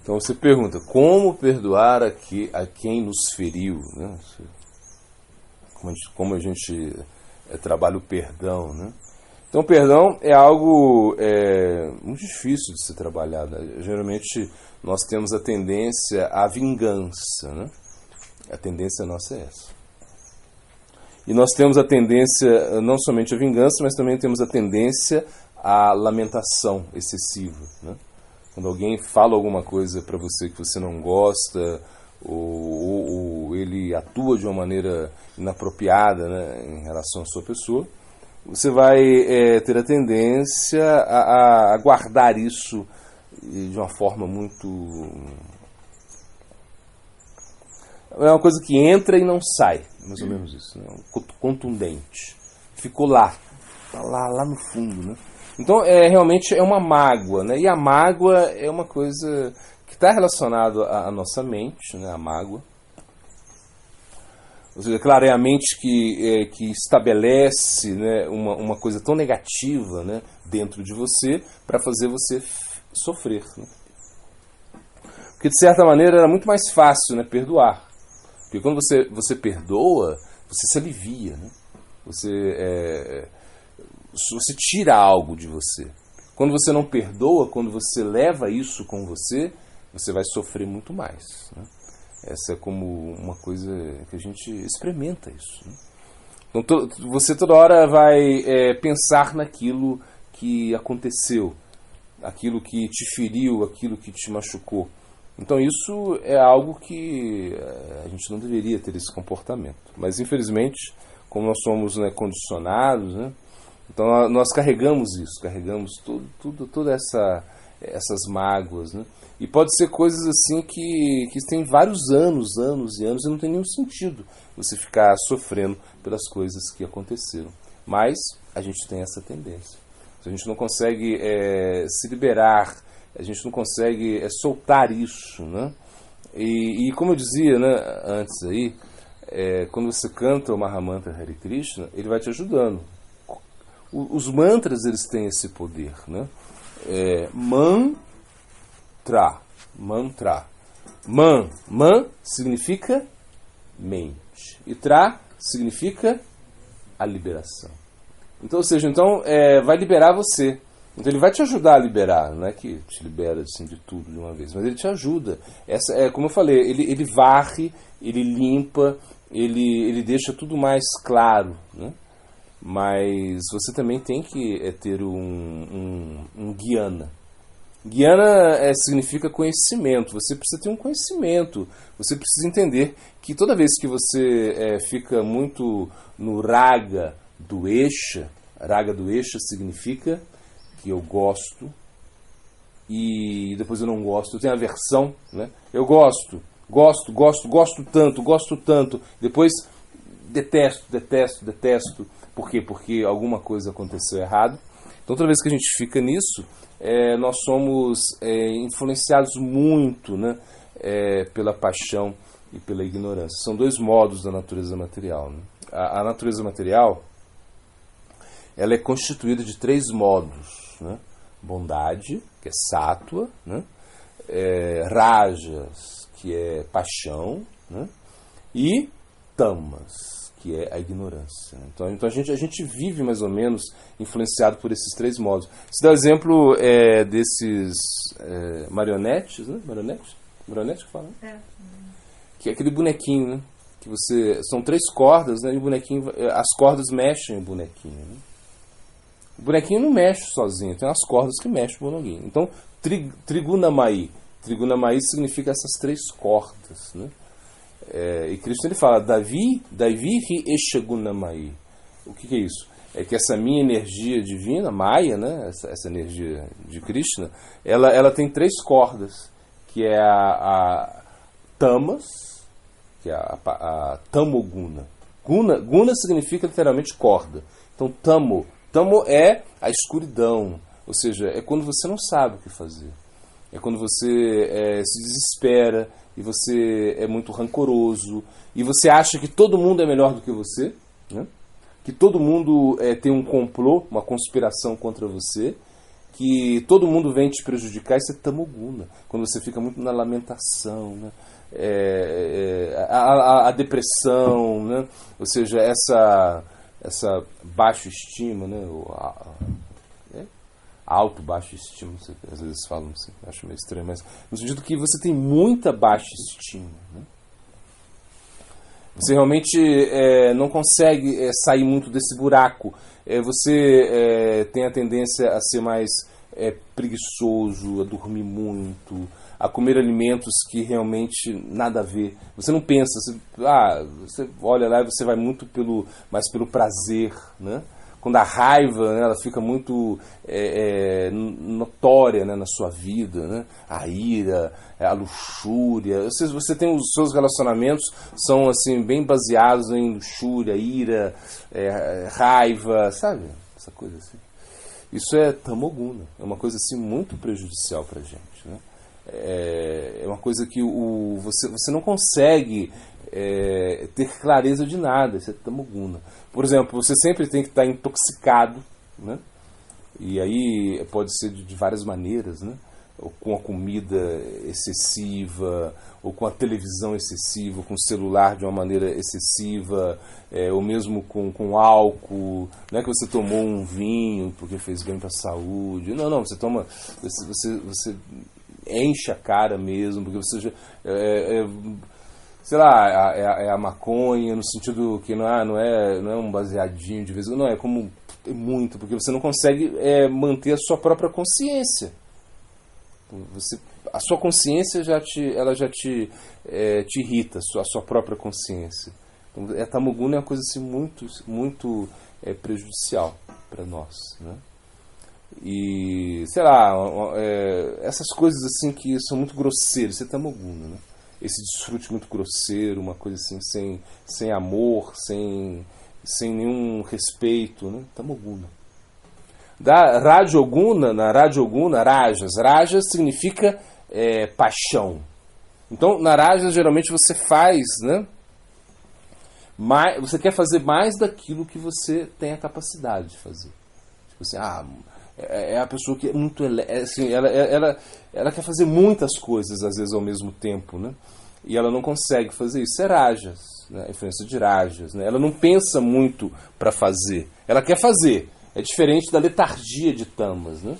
Então você pergunta, como perdoar a quem nos feriu? Né? Como a gente trabalha o perdão, né? Então o perdão é algo muito difícil de ser trabalhado, né? Geralmente nós temos a tendência à vingança, né? A tendência nossa é essa. E nós temos a tendência não somente à vingança, mas também temos a tendência à lamentação excessiva, né? Quando alguém fala alguma coisa para você que você não gosta, ou ele atua de uma maneira inapropriada, né, em relação à sua pessoa, você vai ter a tendência a guardar isso de uma forma muito... É uma coisa que entra e não sai, mais ou menos isso, né? Contundente. Ficou lá, tá lá no fundo, né? Então, realmente é uma mágoa, né? E a mágoa é uma coisa que está relacionada à nossa mente, né? A mágoa. Ou seja, claro, é a mente que estabelece, né, uma coisa tão negativa, né, dentro de você para fazer você sofrer, né? Porque, de certa maneira, era muito mais fácil, né, perdoar. Porque quando você perdoa, você se alivia, né? Você tira algo de você. Quando você não perdoa, quando você leva isso com você, você vai sofrer muito mais, né? Essa é como uma coisa que a gente experimenta isso, né? Então você toda hora vai pensar naquilo que aconteceu, aquilo que te feriu, aquilo que te machucou. Então isso é algo que a gente não deveria ter esse comportamento. Mas infelizmente, como nós somos, né, condicionados, né, então nós carregamos isso, carregamos todas essas mágoas, né? E pode ser coisas assim que tem vários anos e não tem nenhum sentido você ficar sofrendo pelas coisas que aconteceram. Mas a gente tem essa tendência. A gente não consegue se liberar, a gente não consegue soltar isso, né? E como eu dizia, né, antes aí, quando você canta o Mahamantra Hare Krishna, ele vai te ajudando. Os mantras, eles têm esse poder, né? Mantra. Man significa mente. E tra significa a liberação. Então, ou seja, vai liberar você. Então ele vai te ajudar a liberar, não é que te libera assim, de tudo de uma vez, mas ele te ajuda. Como eu falei, ele varre, ele limpa, ele deixa tudo mais claro, né? Mas você também tem que ter um guiana. Guiana significa conhecimento. Você precisa ter um conhecimento. Você precisa entender que toda vez que você fica muito no raga do Esha significa que eu gosto e depois eu não gosto. Eu tenho aversão, né? Eu gosto tanto. Depois detesto. Por quê? Porque alguma coisa aconteceu errado. Então toda vez que a gente fica nisso, nós somos influenciados muito, né, pela paixão e pela ignorância. São dois modos da natureza material, né? A natureza material, ela é constituída de 3 modos, né? Bondade, que é sattva, né? Rajas, que é paixão, né? E tamas, que é a ignorância. Então a gente vive mais ou menos influenciado por esses 3 modos. Se dá o exemplo desses marionetes, né? Marionete que fala, né? Que é aquele bonequinho, né? Que são 3 cordas, né? E o bonequinho, as cordas mexem o bonequinho, né? O bonequinho não mexe sozinho, tem as cordas que mexem o bonequinho. Então, Trigunamai significa essas 3 cordas, né? E Krishna ele fala Daivihi Eshagunamai. O que é isso? É que essa minha energia divina, Maya, né? essa energia de Krishna, ela tem 3 cordas, que é a Tamas, que é a Tamoguna. Guna significa literalmente corda. Então Tamo é a escuridão, ou seja, é quando você não sabe o que fazer. É quando você se desespera, e você é muito rancoroso, e você acha que todo mundo é melhor do que você, né? Que todo mundo tem um complô, uma conspiração contra você, que todo mundo vem te prejudicar, isso é tamoguna. Quando você fica muito na lamentação, né? A depressão, né? Ou seja, essa baixa estima, né? Alto, baixa estima, às vezes falam assim, acho meio estranho, mas no sentido que você tem muita baixa estima, né? Você realmente não consegue sair muito desse buraco. Você tem a tendência a ser mais preguiçoso, a dormir muito, a comer alimentos que realmente nada a ver. Você não pensa, você olha lá e você vai muito mais pelo prazer, né? Quando a raiva, né, ela fica muito notória, né, na sua vida, né? A ira, a luxúria. Você tem os seus relacionamentos são assim bem baseados em luxúria, ira, raiva, sabe? Essa coisa assim. Isso é tamoguna, é uma coisa assim muito prejudicial para a gente, né? É uma coisa que você não consegue ter clareza de nada, isso é tamoguna. Por exemplo, você sempre tem que estar intoxicado, né? E aí pode ser de várias maneiras, né? Ou com a comida excessiva, ou com a televisão excessiva, ou com o celular de uma maneira excessiva, ou mesmo com álcool. Não é que você tomou um vinho porque fez bem para a saúde. Não, você toma, você enche a cara mesmo, porque você sei lá, é a maconha, no sentido que não é um baseadinho de vez em quando, não, é como muito, porque você não consegue manter a sua própria consciência. A sua consciência ela já te irrita, a sua própra consciência. Então, a tamoguna é uma coisa assim, muito, muito prejudicial para nós, né? E, sei lá, essas coisas assim que são muito grosseiras, isso é tamoguna, né? Esse desfrute muito grosseiro, uma coisa assim, sem amor, sem nenhum respeito, né? Tamoguna. Da Rajoguna, na Rajoguna, Rajas significa paixão. Então, na Rajas, geralmente você faz, né? Você quer fazer mais daquilo que você tem a capacidade de fazer. Tipo assim, é a pessoa que é muito... assim, ela quer fazer muitas coisas, às vezes, ao mesmo tempo, né? E ela não consegue fazer isso. É Rajas, né? A influência de Rajas, né? Ela não pensa muito para fazer. Ela quer fazer. É diferente da letargia de Tamas, né?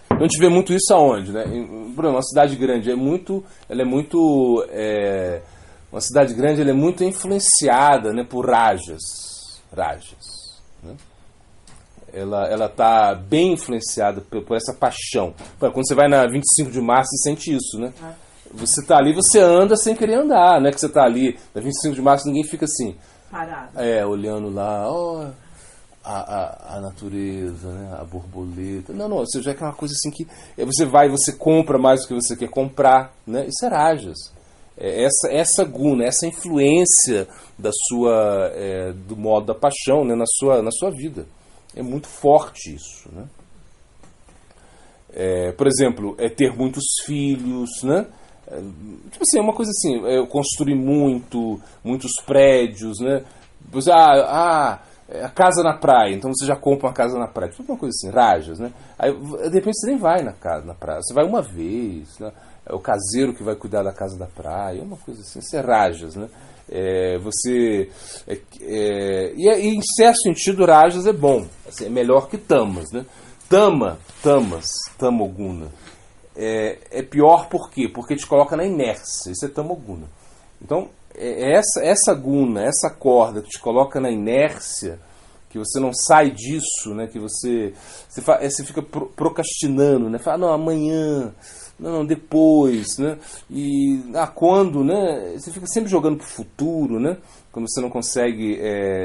Então a gente vê muito isso aonde, né? Por exemplo, uma cidade grande uma cidade grande ela é muito influenciada, né, por Rajas, né? Ela está bem influenciada por essa paixão. Quando você vai na 25 de março, você sente isso, né? Você está ali, você anda sem querer andar, não é que você está ali na 25 de março, ninguém fica assim, parado, olhando lá, a natureza, né, a borboleta. Não, ou seja, é uma coisa assim que você vai e você compra mais do que você quer comprar, né? Isso é Rajas. Essa guna, essa influência do modo da paixão, né, na sua vida. É muito forte isso, né? Por exemplo, ter muitos filhos, né? Tipo assim, é uma coisa assim, construir muitos prédios, né? Você, a casa na praia, então você já compra uma casa na praia. Tipo uma coisa assim, Rajas, né? Aí, de repente você nem vai na praia, você vai uma vez, né? É o caseiro que vai cuidar da casa da praia, é uma coisa assim, isso é Rajas, né? E em certo sentido Rajas é bom, assim, é melhor que Tamas, né? Tamoguna é pior por quê? Porque te coloca na inércia, isso é Tamoguna. Então essa guna, essa corda que te coloca na inércia, que você não sai disso, né? Que você fica procrastinando, né? Fala, não, amanhã, não, depois, né? E quando, né? Você fica sempre jogando pro futuro, né? Quando você não consegue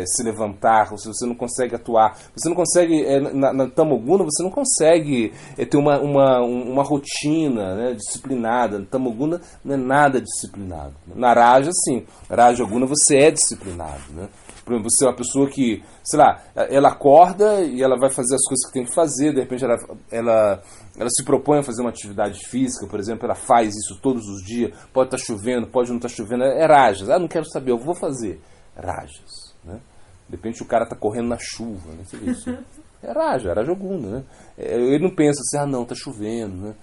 se levantar, ou se você não consegue atuar, você não consegue, na Tamoguna, você não consegue ter uma rotina, né, disciplinada. Na Tamoguna não é nada disciplinado. Na Raja, sim. Rajoguna você é disciplinado, né? Por exemplo, você é uma pessoa que, sei lá, ela acorda e ela vai fazer as coisas que tem que fazer, de repente ela se propõe a fazer uma atividade física, por exemplo, ela faz isso todos os dias, pode estar chovendo, pode não estar chovendo, é Rajas. Não quero saber, eu vou fazer. Rajas, né? De repente o cara está correndo na chuva, né? Isso. É Raja Oguna, né? Ele não pensa assim, não, tá chovendo, né?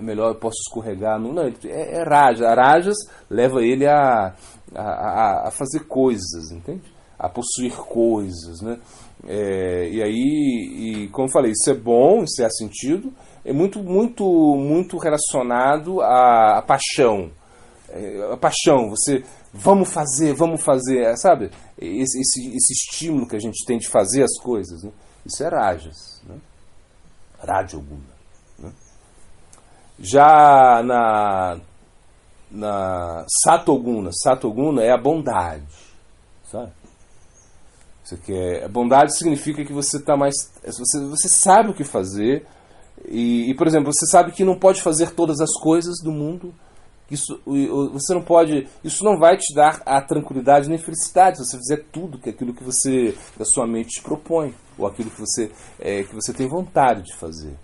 Melhor eu posso escorregar. Não, é Raja. Rajas leva ele a fazer coisas, entende? A possuir coisas, né? E aí, como eu falei, isso é bom em certo sentido, é muito relacionado à paixão. A paixão, vamos fazer, sabe? Esse estímulo que a gente tem de fazer as coisas, né? Isso é Rajas, né? Raja Oguna, né? Já na Sattva Oguna é a bondade, sabe? A bondade significa que você está mais, você sabe o que fazer e, por exemplo, você sabe que não pode fazer todas as coisas do mundo. Você não pode, isso não vai te dar a tranquilidade nem felicidade se você fizer tudo aquilo que você da sua mente te propõe ou aquilo que você tem vontade de fazer.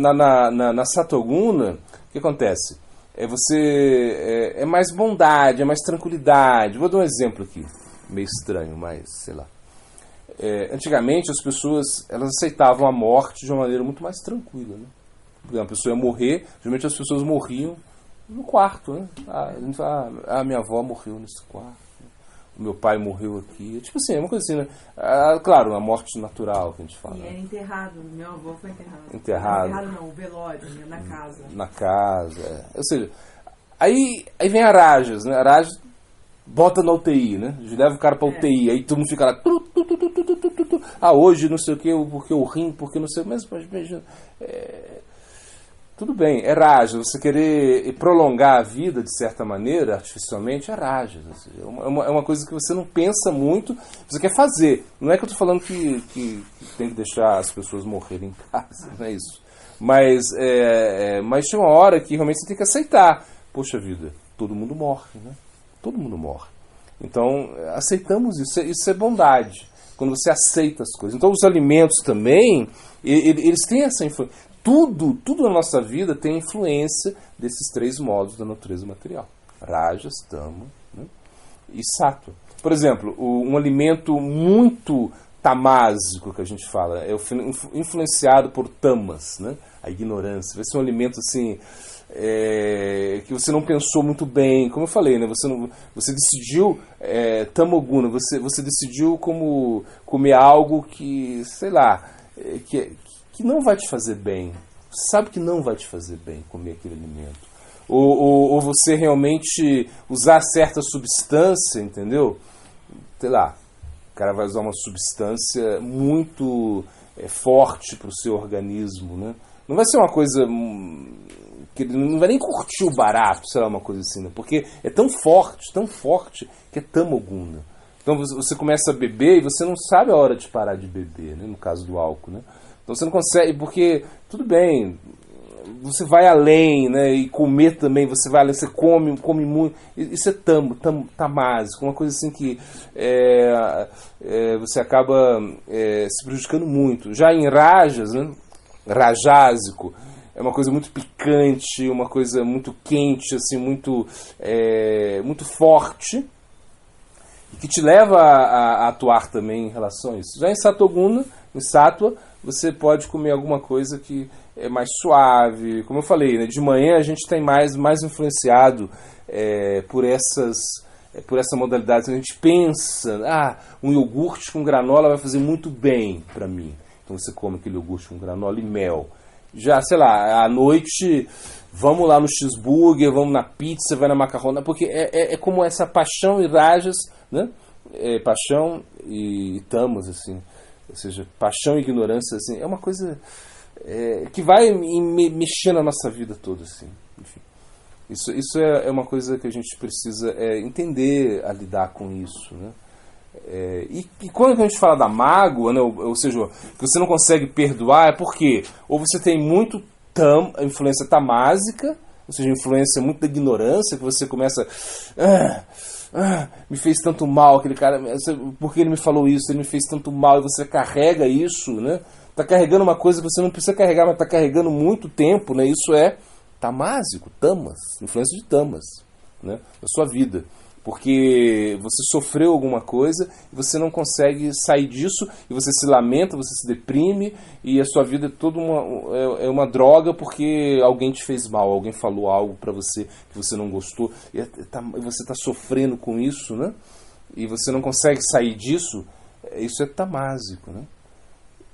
Na Sattva Oguna, o que acontece? É mais bondade, é mais tranquilidade. Vou dar um exemplo aqui, meio estranho, mas sei lá. Antigamente as pessoas elas aceitavam a morte de uma maneira muito mais tranquila, né? Por exemplo, a pessoa ia morrer, geralmente as pessoas morriam no quarto, né? Minha avó morreu nesse quarto, né? O meu pai morreu aqui. Tipo assim, é uma coisa assim, né? Claro, a morte natural que a gente fala. E era enterrado, meu avô foi enterrado. Enterrado Não, o velório, né? Na casa. Na casa, Ou seja, aí vem a Rajas, né? A Rajas bota na UTI, né? Leva o cara pra UTI, aí todo mundo fica lá. Hoje não sei o que, porque o rim, porque não sei, mas tudo bem, é Raja. Você querer prolongar a vida de certa maneira, artificialmente, é Raja. É uma coisa que você não pensa muito, você quer fazer. Não é que eu estou falando que tem que deixar as pessoas morrerem em casa, não é isso. Mas chega uma hora que realmente você tem que aceitar. Poxa vida, todo mundo morre, né? Todo mundo morre. Então, aceitamos isso. Isso é bondade. Quando você aceita as coisas. Então, os alimentos também, eles têm essa influência. Tudo na nossa vida tem influência desses três modos da natureza material. Rajas, Tama, né? E Sattva. Por exemplo, um alimento muito tamásico que a gente fala, é influenciado por tamas, né? A ignorância. Vai ser um alimento assim... que você não pensou muito bem, como eu falei, né? Você decidiu Tamoguna, você decidiu como comer algo que, sei lá, que não vai te fazer bem. Você sabe que não vai te fazer bem comer aquele alimento. Ou você realmente usar certa substância, entendeu? Sei lá, o cara vai usar uma substância muito forte para o seu organismo, né? Não vai ser uma coisa que ele não vai nem curtir o barato, sei lá, uma coisa assim, né? Porque é tão forte, que é Tamoguna. Então você começa a beber e você não sabe a hora de parar de beber, né? No caso do álcool, né? Então você não consegue, porque, tudo bem, você vai além, né? E comer também, você vai além, você come muito. Isso é tamásico, uma coisa assim que você acaba se prejudicando muito. Já em Rajas, né? Rajásico, é uma coisa muito picante, uma coisa muito quente, assim, muito forte, e que te leva a atuar também em relação a isso. Já em Sattva Oguna, em Sattva, você pode comer alguma coisa que é mais suave. Como eu falei, né, de manhã a gente tem mais influenciado por essa modalidade. A gente pensa, um iogurte com granola vai fazer muito bem para mim. Então você come aquele iogurte com granola e mel. Já, sei lá, à noite, vamos lá no cheeseburger, vamos na pizza, vai na macarrona, porque é como essa paixão e Rajas, né? Paixão e tamas, assim. Ou seja, paixão e ignorância, assim, é uma coisa que vai mexer na nossa vida toda, assim. Enfim, isso é uma coisa que a gente precisa entender a lidar com isso, né? E quando a gente fala da mágoa, né, ou seja, que você não consegue perdoar, é porque ou você tem muito influência tamásica, ou seja, influência muito da ignorância, que você começa me fez tanto mal aquele cara, porque ele me falou isso, ele me fez tanto mal, e você carrega isso, né? Tá carregando uma coisa que você não precisa carregar, mas tá carregando muito tempo, né? Isso é tamásico, tamas, influência de tamas, né, da sua vida. Porque você sofreu alguma coisa e você não consegue sair disso, e você se lamenta, você se deprime, e a sua vida é toda uma droga porque alguém te fez mal, alguém falou algo para você que você não gostou, e você está sofrendo com isso, né? E você não consegue sair disso. Isso é tamásico, né?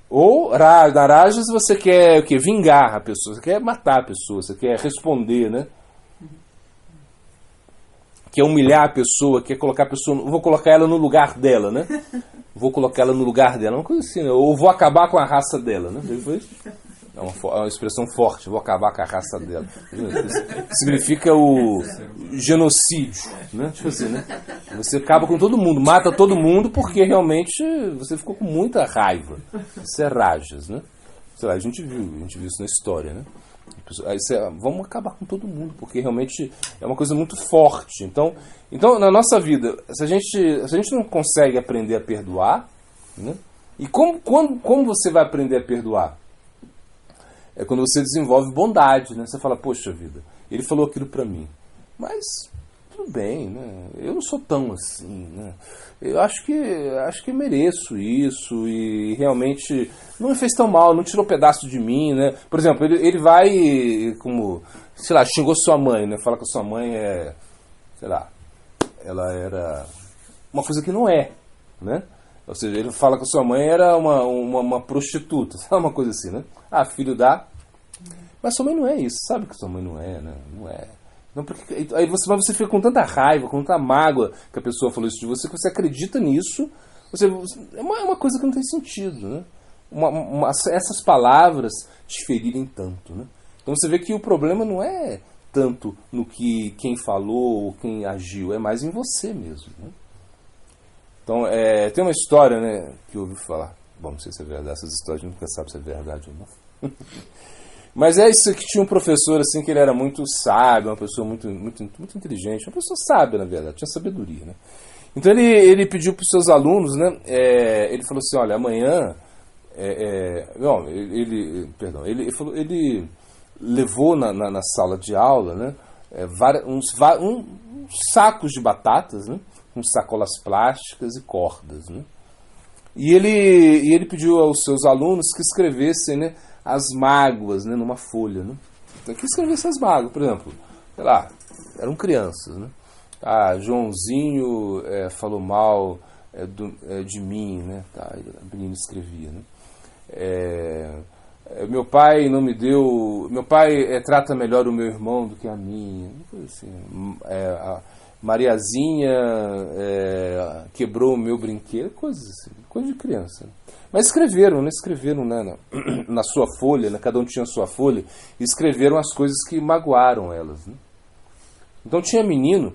Ou na Rajas você quer o quê? Vingar a pessoa, você quer matar a pessoa, você quer responder, né? Quer humilhar a pessoa, quer colocar a pessoa... Vou colocar ela no lugar dela, né? Vou colocar ela no lugar dela, uma coisa assim, né? Ou vou acabar com a raça dela, né? É uma expressão forte, vou acabar com a raça dela. Significa o genocídio, né? Tipo assim, né? Você acaba com todo mundo, mata todo mundo porque realmente você ficou com muita raiva. Isso é Rajas, né? Sei lá, a gente viu isso na história, né? Aí vamos acabar com todo mundo, porque realmente é uma coisa muito forte. Então na nossa vida, se a gente não consegue aprender a perdoar, né? E como você vai aprender a perdoar? É quando você desenvolve bondade, né? Você fala, poxa vida, ele falou aquilo pra mim, mas tudo bem, né? Eu não sou tão assim, né? Eu acho que mereço isso, e realmente não me fez tão mal, não tirou pedaço de mim, né? Por exemplo, ele vai, como, sei lá, xingou sua mãe, né? Fala que a sua mãe é, sei lá, ela era uma coisa que não é, né? Ou seja, ele fala que a sua mãe era uma prostituta, sabe, uma coisa assim, né? Ah, filho da... Mas sua mãe não é isso, sabe que sua mãe não é, né? Não é. Não, porque, aí você fica com tanta raiva, com tanta mágoa que a pessoa falou isso de você, que você acredita nisso. É uma coisa que não tem sentido, né? Essas palavras te ferirem tanto, né? Então você vê que o problema não é tanto no que quem falou ou quem agiu, é mais em você mesmo, né? Então, tem uma história, né, que eu ouvi falar. Bom, não sei se é verdade, essas histórias a gente nunca sabe se é verdade ou não. Mas é isso, que tinha um professor assim, que ele era muito sábio, uma pessoa muito inteligente, uma pessoa sábia, na verdade, tinha sabedoria, né? Então ele pediu para os seus alunos, né, ele falou assim, olha, amanhã, ele levou na sala de aula, né, uns sacos de batatas, né, com sacolas plásticas e cordas, né? E ele pediu aos seus alunos que escrevessem, né, as mágoas, né, numa folha, né? Então, que escrevessem as mágoas, por exemplo, sei lá, eram crianças, né? Ah, Joãozinho falou mal de mim, né? Tá, a menina escrevia, né? Meu pai não me deu... Meu pai trata melhor o meu irmão do que a minha. Não foi assim. Mariazinha quebrou o meu brinquedo, coisas assim, coisa de criança. Mas escreveram, né? Escreveram, né, na sua folha, né? Cada um tinha a sua folha, e escreveram as coisas que magoaram elas, né? Então tinha menino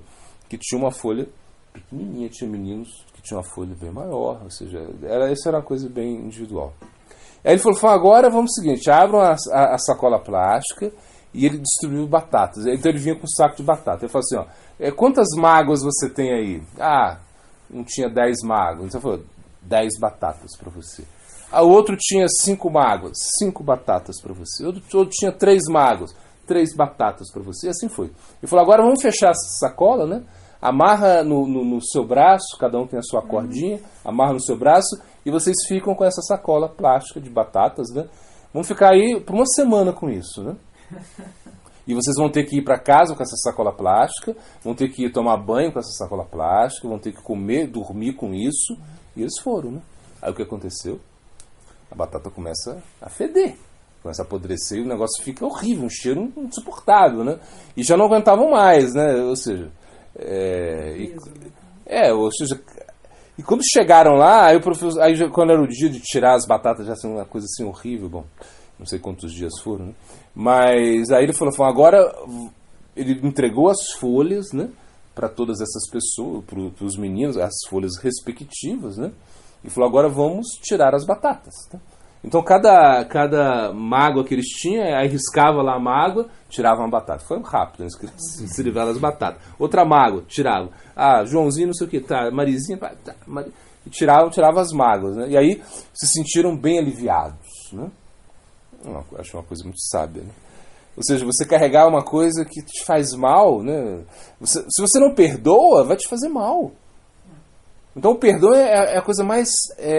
que tinha uma folha pequenininha, tinha meninos que tinham uma folha bem maior, ou seja, essa era uma coisa bem individual. Aí ele falou, agora vamos ao seguinte, abram a sacola plástica, e ele distribuiu batatas. Então ele vinha com um saco de batata. Ele falou assim, ó, quantas mágoas você tem aí? Ah, um tinha 10 mágoas. Então ele falou, 10 batatas para você. O outro tinha 5 mágoas, 5 batatas para você. O outro tinha 3 mágoas, 3 batatas para você. E assim foi. Ele falou, agora vamos fechar essa sacola, né? Amarra no seu braço, cada um tem a sua cordinha, amarra no seu braço, e vocês ficam com essa sacola plástica de batatas, né? Vamos ficar aí por uma semana com isso, né? E vocês vão ter que ir para casa com essa sacola plástica, vão ter que ir tomar banho com essa sacola plástica, vão ter que comer, dormir com isso. E eles foram, né? Aí o que aconteceu? A batata começa a feder, começa a apodrecer, e o negócio fica horrível, um cheiro insuportável, né? E já não aguentavam mais, né? Ou seja, e quando chegaram lá, aí o professor, quando era o dia de tirar as batatas, já assim, uma coisa assim horrível, bom, não sei quantos dias foram, né? Mas aí ele falou, agora ele entregou as folhas, né, para todas essas pessoas, para os meninos, as folhas respectivas, né? E falou, agora vamos tirar as batatas, tá? Então cada mágoa que eles tinham, aí riscava lá a mágoa, tirava uma batata. Foi rápido, né? Se livraram as batatas. Outra mágoa, tirava. Ah, Joãozinho, não sei o que, tá, Marizinha, tá, e tirava as mágoas, né? E aí se sentiram bem aliviados, né? Acho uma coisa muito sábia, né? Ou seja, você carregar uma coisa que te faz mal, né? Se você não perdoa, vai te fazer mal. Então o perdão é a coisa mais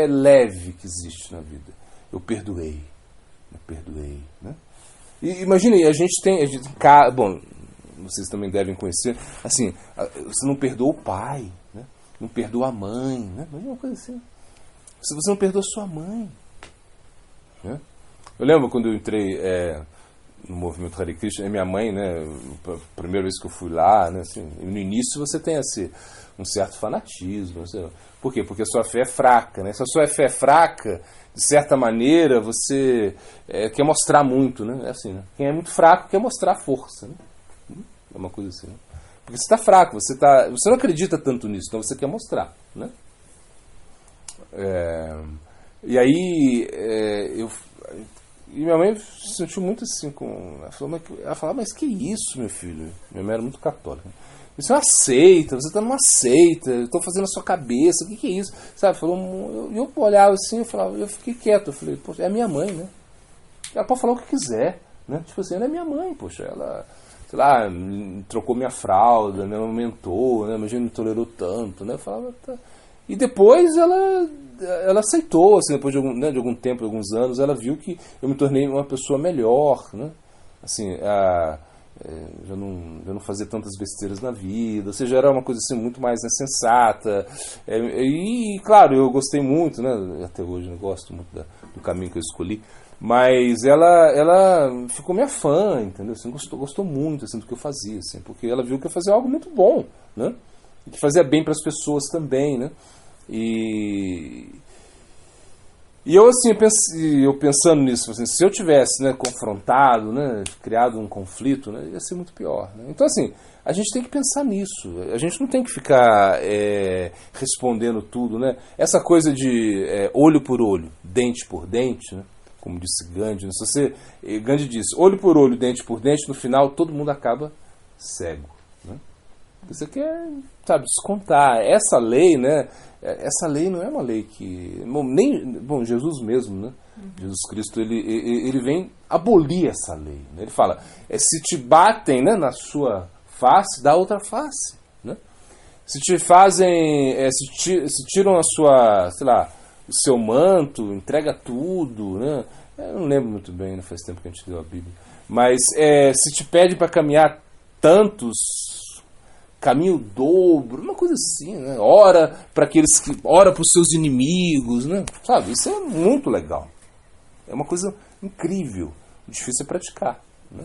leve que existe na vida. Eu perdoei. Né? E imagine, a gente tem bom, vocês também devem conhecer, assim, você não perdoa o pai, né? Não perdoa a mãe, né? Imagina uma coisa assim. Se você não perdoa sua mãe, né? Eu lembro quando eu entrei no movimento Hare Krishna, minha mãe, né, a primeira vez que eu fui lá, né, assim, no início você tem assim, um certo fanatismo. Por quê? Porque a sua fé é fraca, né? Se a sua fé é fraca, de certa maneira, você quer mostrar muito, né? É assim, né? Quem é muito fraco quer mostrar força, né? É uma coisa assim, né? Porque você está fraco, você não acredita tanto nisso, então você quer mostrar, né? E aí e minha mãe se sentiu muito assim ela falava, mas que isso, meu filho? Minha mãe era muito católica. Isso é uma seita, você está numa seita, eu estou fazendo a sua cabeça, o que é isso? Sabe, eu olhava assim, eu fiquei quieto, eu falei, poxa, é a minha mãe, né? Ela pode falar o que quiser, né? Tipo assim, ela é minha mãe, poxa, ela, sei lá, trocou minha fralda, me amamentou, né? Imagina, me tolerou tanto, né? Eu falava, tá. E depois ela aceitou, assim, depois de algum tempo, de alguns anos, ela viu que eu me tornei uma pessoa melhor, né? Assim, já não fazia tantas besteiras na vida, ou seja, era uma coisa assim muito mais, né, sensata. E claro, eu gostei muito, né? Até hoje eu gosto muito do caminho que eu escolhi. Mas ela ficou minha fã, entendeu? Assim, gostou muito assim, do que eu fazia, assim, porque ela viu que eu fazia algo muito bom, né? E que fazia bem para as pessoas também, né? E eu assim, eu pensando nisso, assim, se eu tivesse, né, confrontado, né, criado um conflito, né, ia ser muito pior, né? Então assim, a gente tem que pensar nisso. A gente não tem que ficar respondendo tudo, né? Essa coisa de olho por olho, dente por dente, né? Como disse Gandhi, né? Gandhi disse, olho por olho, dente por dente, no final todo mundo acaba cego, né? Você quer, sabe, descontar. Essa lei, né? Essa lei não é uma lei que... Bom, Jesus mesmo, né? Jesus Cristo, ele vem abolir essa lei, né? Ele fala, se te batem, né, na sua face, dá outra face, né? Se te fazem... se tiram a sua, sei lá, o seu manto, entrega tudo, né? Eu não lembro muito bem, não faz tempo que a gente leu a Bíblia. Mas se te pede para caminhar tantos... caminho o dobro, uma coisa assim, né? Ora para os seus inimigos, né? Sabe, isso é muito legal. É uma coisa incrível, difícil é praticar, né?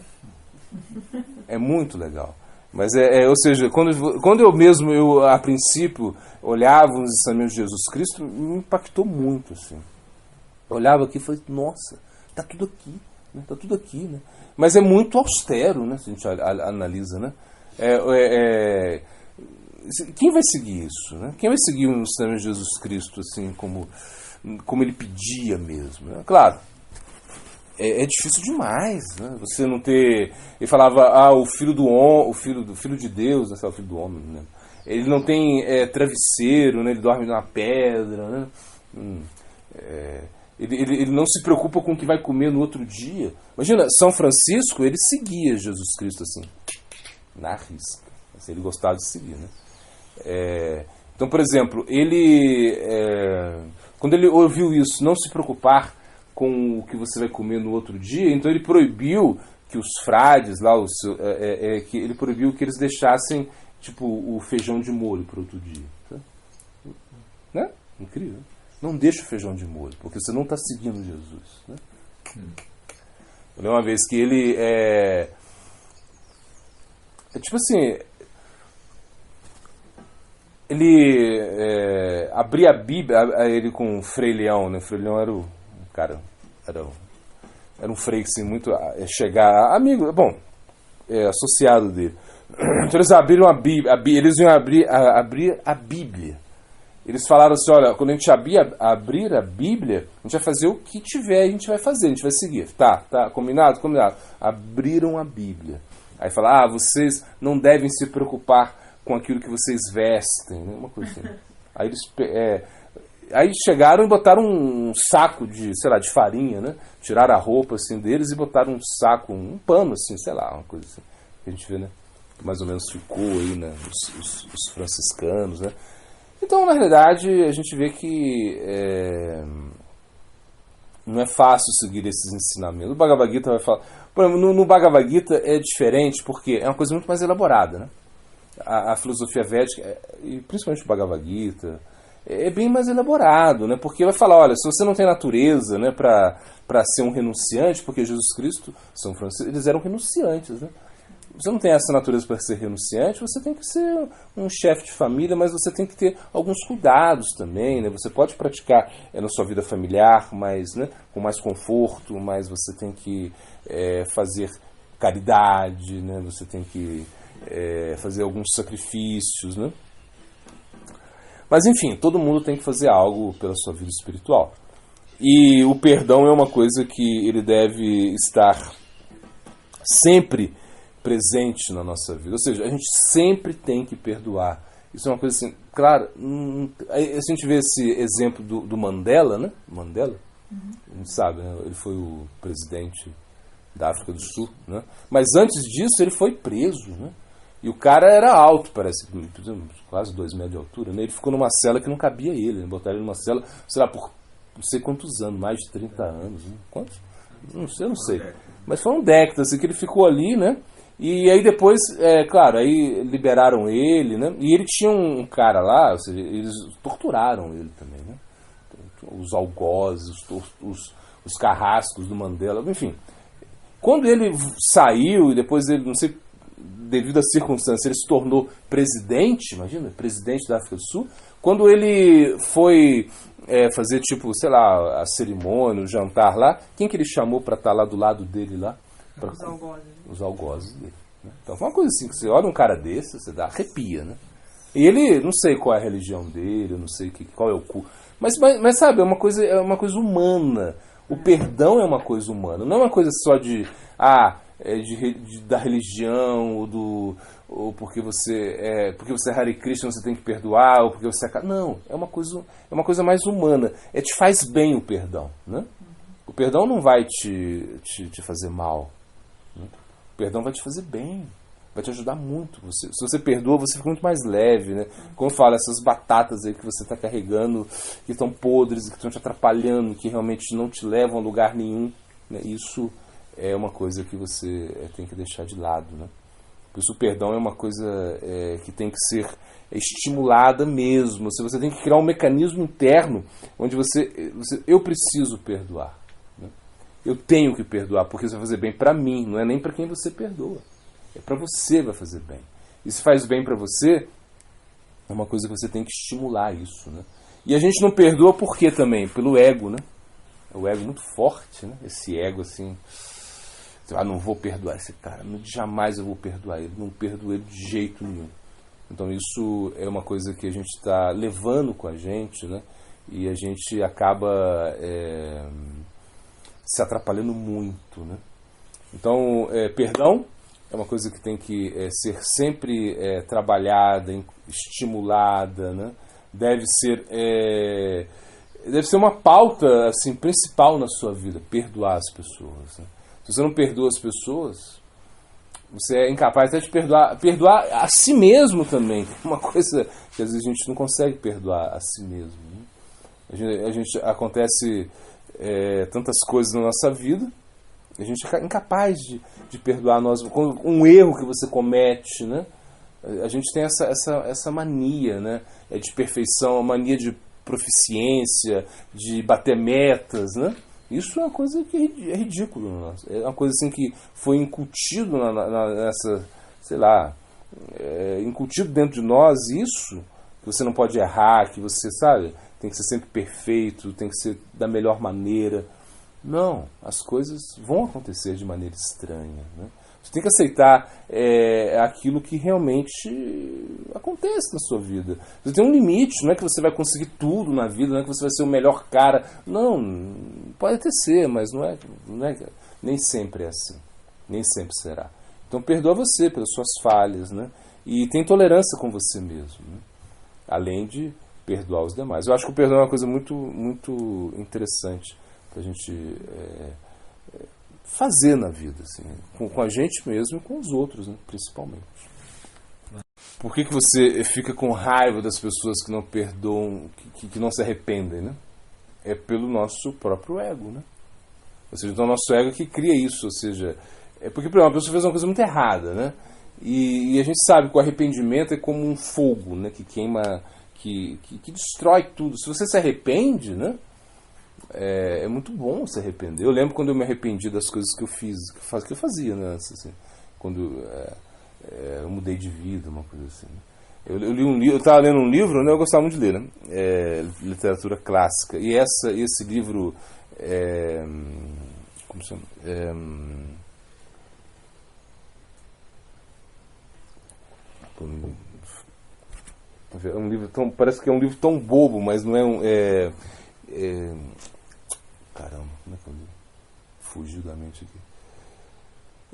É muito legal. Mas ou seja, quando eu a princípio olhava os ensinamentos de Jesus Cristo, me impactou muito, assim. Eu olhava aqui e falei, nossa, tá tudo aqui, né? Tá tudo aqui, né? Mas é muito austero, né? Se a gente analisa, né? Quem vai seguir isso, né? Quem vai seguir o ensinamento de Jesus Cristo assim como ele pedia mesmo, né? Claro, é difícil demais, né? Você não ter... Ele falava, o filho de Deus, né? O filho do homem, né? Ele não tem travesseiro, né? Ele dorme numa pedra, né? Ele não se preocupa com o que vai comer no outro dia. Imagina, São Francisco, ele seguia Jesus Cristo assim, na risca. Assim, ele gostava de seguir, né? Então, por exemplo, quando ele ouviu isso, não se preocupar com o que você vai comer no outro dia, então ele proibiu que os frades lá, que ele proibiu que eles deixassem tipo o feijão de molho para outro dia, né? Incrível. Não deixa o feijão de molho, porque você não está seguindo Jesus, né? Eu lembro uma vez que ele tipo assim, ele abria a Bíblia, ele com o Frei Leão, né? O Frei Leão era era um frei assim, muito amigo, bom, associado dele. Então eles abriram a Bíblia, eles iam abrir a Bíblia. Eles falaram assim, olha, quando a gente abrir a Bíblia, a gente vai fazer o que tiver, a gente vai fazer, a gente vai seguir. Tá, combinado? Combinado. Abriram a Bíblia. Aí falaram, vocês não devem se preocupar com aquilo que vocês vestem, né? Uma coisa assim. Aí eles Aí chegaram e botaram um saco de, sei lá, de farinha, né? Tiraram a roupa assim deles e botaram um saco, um pano assim, sei lá, uma coisa assim, que a gente vê, né? Mais ou menos ficou aí, né? Os franciscanos, né? Então, na realidade, a gente vê que não é fácil seguir esses ensinamentos. O Bhagavad Gita vai falar... Por exemplo, no Bhagavad Gita é diferente porque é uma coisa muito mais elaborada, né? A filosofia védica, e principalmente o Bhagavad Gita, é bem mais elaborado, né? Porque vai falar, olha, se você não tem natureza, né, para ser um renunciante, porque Jesus Cristo, São Francisco, eles eram renunciantes, né? Você não tem essa natureza para ser renunciante, você tem que ser um chefe de família, mas você tem que ter alguns cuidados também, né? Você pode praticar na sua vida familiar, mas, né, com mais conforto, mas você tem que fazer caridade, né? Você tem que fazer alguns sacrifícios, né? Mas enfim, todo mundo tem que fazer algo pela sua vida espiritual. E o perdão é uma coisa que ele deve estar sempre presente na nossa vida. Ou seja, a gente sempre tem que perdoar. Isso é uma coisa assim, claro, a gente vê esse exemplo do Mandela, né? Mandela, a gente sabe, né? Ele foi o presidente da África do Sul, né? Mas antes disso ele foi preso, né? E o cara era alto, parece, quase 2 metros de altura, né? Ele ficou numa cela que não cabia ele, né? Botaram ele numa cela, sei lá, por não sei quantos anos, mais de 30 anos, né? Quantos? Não sei. Mas foram décadas assim, que ele ficou ali, né? E aí depois, claro, aí liberaram ele, né? E ele tinha um cara lá, ou seja, eles torturaram ele também, né? Os algozes, os carrascos do Mandela, enfim. Quando ele saiu e depois ele, não sei, devido às circunstâncias, ele se tornou presidente, imagina, presidente da África do Sul. Quando ele foi fazer, tipo, sei lá, a cerimônia, o jantar lá, quem que ele chamou para estar lá do lado dele lá? Os algozes. Os algozes dele. Né? Então foi uma coisa assim, que você olha um cara desse, você dá arrepia, né? E ele, não sei qual é a religião dele, eu não sei qual é o culto. Mas sabe, é uma coisa humana. O perdão é uma coisa humana. Não é uma coisa só da religião, ou porque você é Hare Krishna, você tem que perdoar, ou porque você é... Não, é uma coisa mais humana. Te faz bem o perdão, né? O perdão não vai te fazer mal. Né? O perdão vai te fazer bem. Vai te ajudar muito. Se você perdoa, você fica muito mais leve, né? Como eu falo, essas batatas aí que você está carregando, que estão podres, que estão te atrapalhando, que realmente não te levam a lugar nenhum, né? Isso é uma coisa que você tem que deixar de lado, né? Por isso o perdão é uma coisa que tem que ser estimulada mesmo. Você tem que criar um mecanismo interno onde eu preciso perdoar. Né? Eu tenho que perdoar, porque isso vai fazer bem para mim, não é nem para quem você perdoa. É para você vai fazer bem. E se faz bem para você, é uma coisa que você tem que estimular isso, né? E a gente não perdoa por quê também? Pelo ego, né? O ego muito forte, né? Esse ego assim... não vou perdoar esse cara, jamais eu vou perdoar ele, não perdoo ele de jeito nenhum. Então isso é uma coisa que a gente está levando com a gente, né? E a gente acaba se atrapalhando muito, né? Então, perdão é uma coisa que tem que ser sempre trabalhada, estimulada, né? Deve ser uma pauta assim, principal na sua vida, perdoar as pessoas, né? Se você não perdoa as pessoas, você é incapaz até de perdoar a si mesmo também. Uma coisa que às vezes a gente não consegue perdoar a si mesmo, né? Acontece tantas coisas na nossa vida, a gente é incapaz de perdoar nós. Um erro que você comete, né? A gente tem essa mania, né? De perfeição, a mania de proficiência, de bater metas, né? Isso é uma coisa que é ridículo. É uma coisa assim que foi incutido nessa, sei lá, incutido dentro de nós isso, que você não pode errar, que você, sabe, tem que ser sempre perfeito, tem que ser da melhor maneira. Não, as coisas vão acontecer de maneira estranha, né? Você tem que aceitar aquilo que realmente acontece na sua vida. Você tem um limite, não é que você vai conseguir tudo na vida, não é que você vai ser o melhor cara. Não, pode até ser, mas não é, nem sempre é assim. Nem sempre será. Então perdoa você pelas suas falhas, né? E tem tolerância com você mesmo, né? Além de perdoar os demais. Eu acho que o perdão é uma coisa muito, muito interessante para a gente fazer na vida, assim, com a gente mesmo e com os outros, né, principalmente. Por que você fica com raiva das pessoas que não perdoam, que não se arrependem, né? É pelo nosso próprio ego, né? Ou seja, então o nosso ego que cria isso, ou seja, é porque, por exemplo, uma pessoa fez uma coisa muito errada, né? E a gente sabe que o arrependimento é como um fogo, né? Que queima, que destrói tudo. Se você se arrepende, né? É muito bom se arrepender. Eu lembro quando eu me arrependi das coisas que eu fiz, que eu fazia, né? Assim, quando eu mudei de vida, uma coisa assim. Eu li um livro, eu estava lendo um livro, né? Eu gostava muito de ler, né? Literatura clássica. E esse livro, como se chama? É um livro tão, parece que é um livro tão bobo, mas não é um. Caramba, como é que é o livro? Fugiu da mente aqui.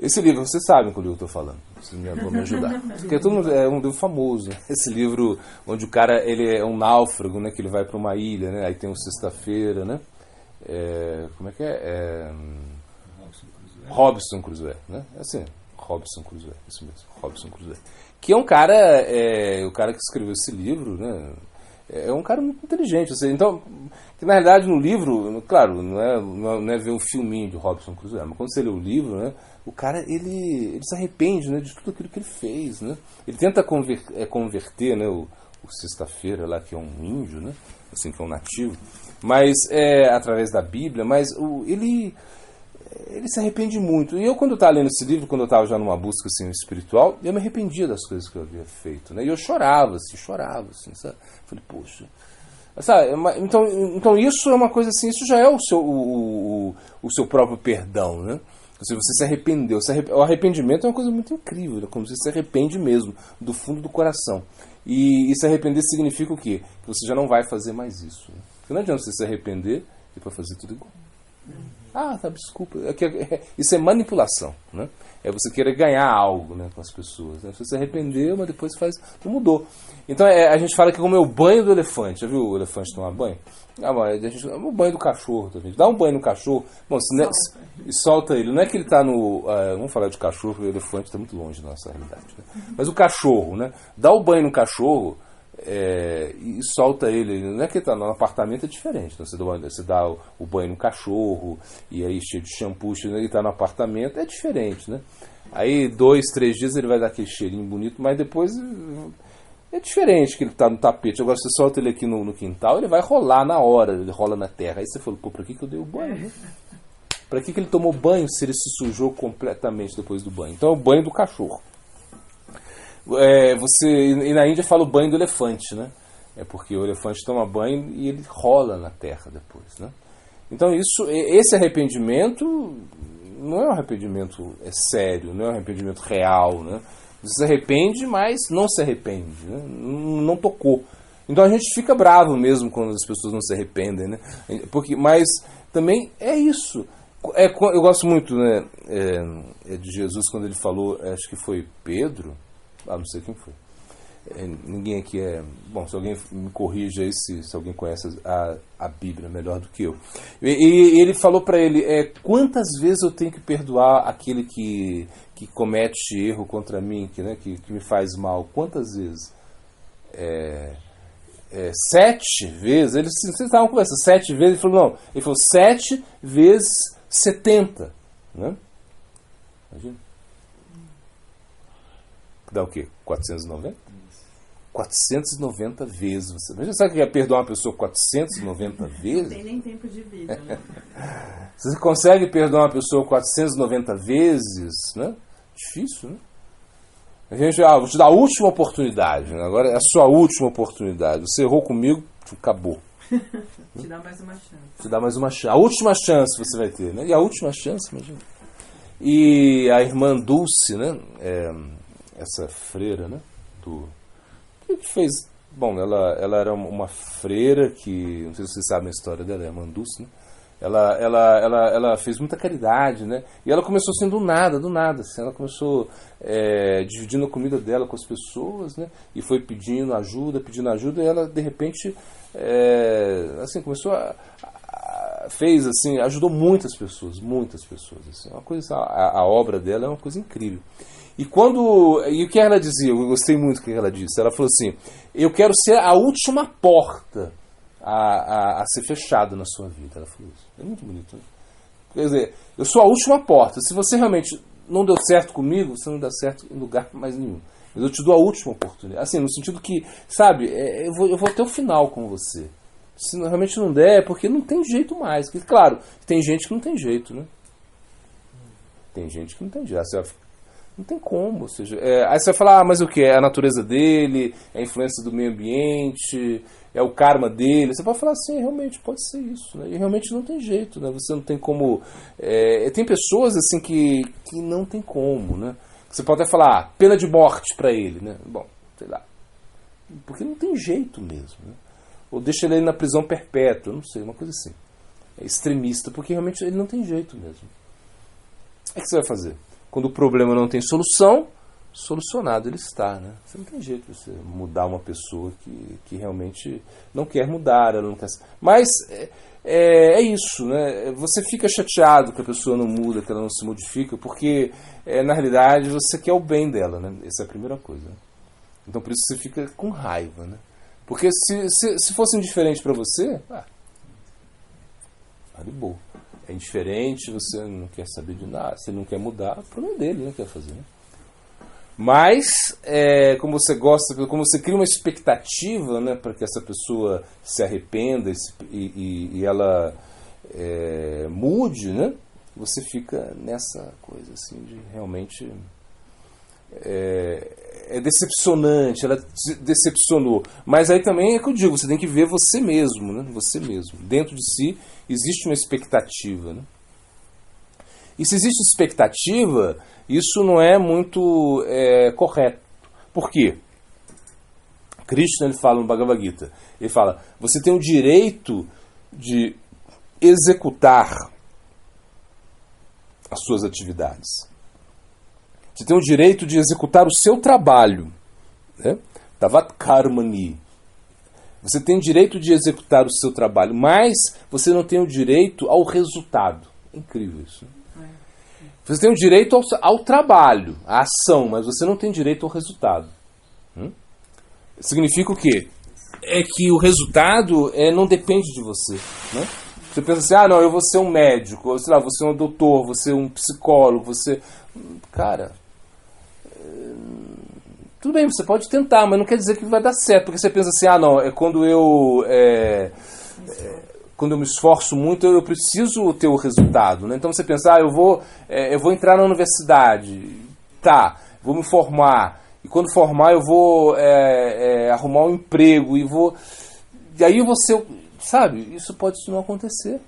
Esse livro, vocês sabem qual livro eu estou falando. Vocês vão me ajudar. Porque todo mundo, é um livro famoso. Né? Esse livro onde o cara ele é um náufrago, né? Que ele vai para uma ilha, né? Aí tem o Sexta-feira, né? Como é que é? Robinson Crusoe, né? É assim, Robinson Crusoe, isso mesmo, Robinson Crusoe. Que é um cara, o cara que escreveu esse livro, né? É um cara muito inteligente. Assim, então, que na realidade no livro, claro, não é ver um filminho de Robinson Crusoe, mas quando você lê o livro, né? O cara, ele se arrepende, né, de tudo aquilo que ele fez, né? Ele tenta converter, né, o Sexta-feira lá, que é um índio, né? Assim, que é um nativo, mas através da Bíblia, mas ele se arrepende muito. E eu, quando eu estava lendo esse livro, quando eu estava já numa busca assim, espiritual, eu me arrependia das coisas que eu havia feito, né? E eu chorava, assim, sabe? Falei, poxa... Sabe? Então isso é uma coisa assim, isso já é o seu próprio perdão, né? Se você se arrependeu. O arrependimento é uma coisa muito incrível, né? Como você se arrepende mesmo, do fundo do coração. E se arrepender significa o quê? Que você já não vai fazer mais isso. Né? Porque não adianta você se arrepender e para fazer tudo igual. Tá, desculpa. Isso é manipulação, né? É você querer ganhar algo, né, com as pessoas. Né? Você se arrependeu, mas depois não mudou. Então a gente fala que como é o banho do elefante. Já viu o elefante tomar banho? O banho do cachorro também. Dá um banho no cachorro, bom, e solta ele. Não é que ele está no... vamos falar de cachorro, porque o elefante está muito longe da nossa realidade. Né? Mas o cachorro, né? Dá o banho no cachorro e solta ele. Não é que ele está no apartamento, é diferente. Né? Você dá o banho no cachorro, e aí cheio de shampoo, ele está no apartamento, é diferente. Né? Aí 2, 3 dias ele vai dar aquele cheirinho bonito, mas depois... É diferente que ele está no tapete. Agora você solta ele aqui no quintal, ele vai rolar na hora, ele rola na terra. Aí você falou, pra que eu dei o banho? Né? Pra que ele tomou banho se ele se sujou completamente depois do banho? Então é o banho do cachorro. E na Índia fala o banho do elefante, né? É porque o elefante toma banho e ele rola na terra depois, né? Então esse arrependimento não é um arrependimento sério, não é um arrependimento real, né? Você se arrepende, mas não se arrepende, né? Não tocou. Então a gente fica bravo mesmo quando as pessoas não se arrependem, né? Mas também é isso. Eu gosto muito, né, de Jesus quando ele falou, acho que foi Pedro, não sei quem foi. Ninguém aqui bom, se alguém me corrija aí, se alguém conhece a Bíblia melhor do que eu. E ele falou para ele, quantas vezes eu tenho que perdoar aquele que comete erro contra mim, que me faz mal? Quantas vezes? 7 vezes? Vocês estavam conversando, 7 vezes? Ele falou, não. Ele falou 7 vezes 70. Né? Imagina. Dá o quê? 490? 490 vezes. Você sabe que é perdoar uma pessoa 490 vezes? Não tem nem tempo de vida, né? Você consegue perdoar uma pessoa 490 vezes? Né? Difícil, né? A gente, vou te dar a última oportunidade. Né? Agora é a sua última oportunidade. Você errou comigo, acabou. Te dá mais uma chance. Te dá mais uma chance. A última chance você vai ter, né? E a última chance, imagina. E a irmã Dulce, né? Essa freira, né? Que fez... Bom, ela era uma freira que... Não sei se vocês sabem a história dela, é a irmã Dulce, né? Ela fez muita caridade, né? E ela começou assim do nada, assim, ela começou dividindo a comida dela com as pessoas, né? E foi pedindo ajuda, e ela de repente assim, começou fez assim, ajudou muitas pessoas, assim, uma coisa, a obra dela é uma coisa incrível. E o que ela dizia, eu gostei muito do que ela disse, ela falou assim: eu quero ser a última porta a ser fechada na sua vida. Ela falou isso. É muito bonito, né? Quer dizer, eu sou a última porta. Se você realmente não deu certo comigo, você não dá certo em lugar mais nenhum. Mas eu te dou a última oportunidade. Assim, no sentido que, sabe, eu vou até o final com você. Se realmente não der, é porque não tem jeito mais. Porque, claro, tem gente que não tem jeito, né? Tem gente que não tem jeito. Não tem como. Ou seja, aí você vai falar, mas o que? É a natureza dele, é a influência do meio ambiente, é o karma dele. Você pode falar assim, realmente pode ser isso, né? E realmente não tem jeito, né? Você não tem como. Tem pessoas assim que não tem como, né? Você pode até falar, pena de morte para ele, né? Bom, sei lá. Porque não tem jeito mesmo, né? Ou deixa ele na prisão perpétua, não sei, uma coisa assim. É extremista, porque realmente ele não tem jeito mesmo. O que você vai fazer? Quando o problema não tem solução, solucionado ele está, né? Você não tem jeito de você mudar uma pessoa que realmente não quer mudar, ela não quer... Mas é isso, né? Você fica chateado que a pessoa não muda, que ela não se modifica, porque na realidade você quer o bem dela, né? Essa é a primeira coisa. Então por isso você fica com raiva, né? Porque se fosse indiferente para você, de boa. É indiferente, você não quer saber de nada, você não quer mudar, o problema dele, não quer fazer. Né? Mas, como você gosta, como você cria uma expectativa, né, para que essa pessoa se arrependa e ela mude, né, você fica nessa coisa assim de realmente... É decepcionante, ela decepcionou. Mas aí também é que eu digo, você tem que ver você mesmo, né? Você mesmo. Dentro de si existe uma expectativa, né? E se existe expectativa, isso não é muito correto. Por quê? Krishna ele fala no Bhagavad Gita, ele fala, você tem o direito de executar as suas atividades. Você tem o direito de executar o seu trabalho. Né? Tavat karmani. Você tem o direito de executar o seu trabalho, mas você não tem o direito ao resultado. É incrível isso. Né? Você tem o direito ao trabalho, à ação, mas você não tem direito ao resultado. Significa o quê? É que o resultado não depende de você. Né? Você pensa assim, não, eu vou ser um médico, ou, sei lá, vou ser um doutor, vou ser um psicólogo, você... Cara... Tudo bem, você pode tentar, mas não quer dizer que vai dar certo, porque você pensa assim, não, quando eu me esforço muito, eu preciso ter o resultado, né? Então você pensa, eu vou entrar na universidade, vou me formar, e quando formar eu vou arrumar um emprego, e aí eu vou ser, sabe, isso pode não acontecer,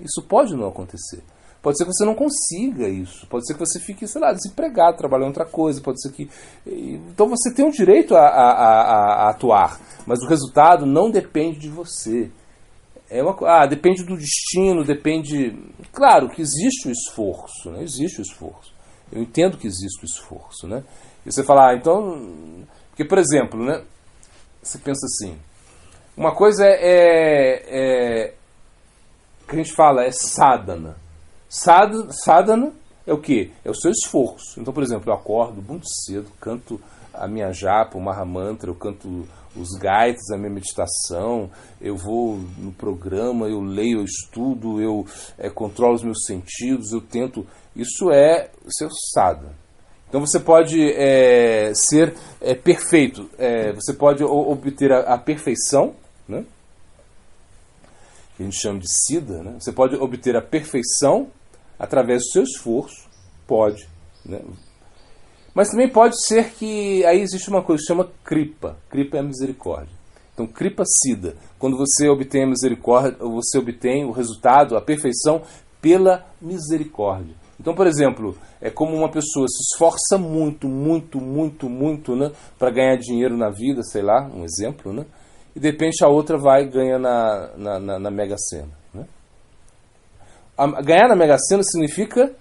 isso pode não acontecer. Pode ser que você não consiga isso. Pode ser que você fique, sei lá, desempregado, trabalhando outra coisa. Pode ser que... Então você tem o direito a atuar. Mas o resultado não depende de você. Depende do destino, depende... Claro que existe o esforço, né? Existe o esforço. Eu entendo que existe o esforço, né? E você fala, então... Porque, por exemplo, né? Você pensa assim... Uma coisa que a gente fala é sadhana. Sadhana é o quê? É o seu esforço. Então, por exemplo, eu acordo muito cedo, canto a minha japa, o Mahamantra, eu canto os gaitas, a minha meditação, eu vou no programa, eu leio, eu estudo, eu controlo os meus sentidos, eu tento... Isso é o seu sadhana. Então você pode ser perfeito, você pode obter a perfeição, né? Que a gente chama de siddha, né? Você pode obter a perfeição através do seu esforço, pode, né? Mas também pode ser que aí existe uma coisa que se chama kripa. Kripa é a misericórdia. Então, kripa siddha, quando você obtém a misericórdia, você obtém o resultado, a perfeição pela misericórdia. Então, por exemplo, é como uma pessoa se esforça muito, né, para ganhar dinheiro na vida, sei lá, um exemplo, né? E de repente a outra vai e ganha na Mega Sena. Né? Ganhar na Mega Sena significa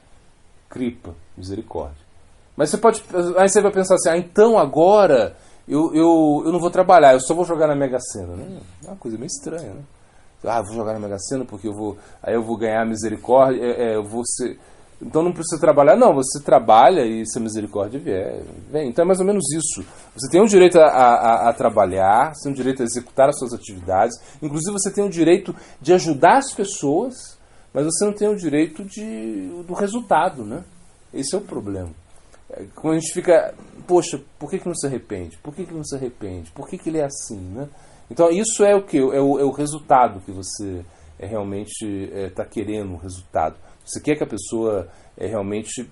kripa, misericórdia. Mas aí você vai pensar assim, então agora eu não vou trabalhar, eu só vou jogar na Mega Sena. Né? É uma coisa meio estranha, né? Eu vou jogar na Mega Sena porque aí eu vou ganhar misericórdia, eu vou ser... Então não precisa trabalhar. Não, você trabalha e se a misericórdia vier, vem. Então é mais ou menos isso. Você tem o direito a trabalhar, você tem o direito a executar as suas atividades, inclusive você tem o direito de ajudar as pessoas, mas você não tem o direito do resultado, né? Esse é o problema. Quando a gente fica, poxa, por que não se arrepende? Por que não se arrepende? Por que ele é assim, né? Então isso é o que? É o resultado que você realmente está querendo, o resultado. Você quer que a pessoa realmente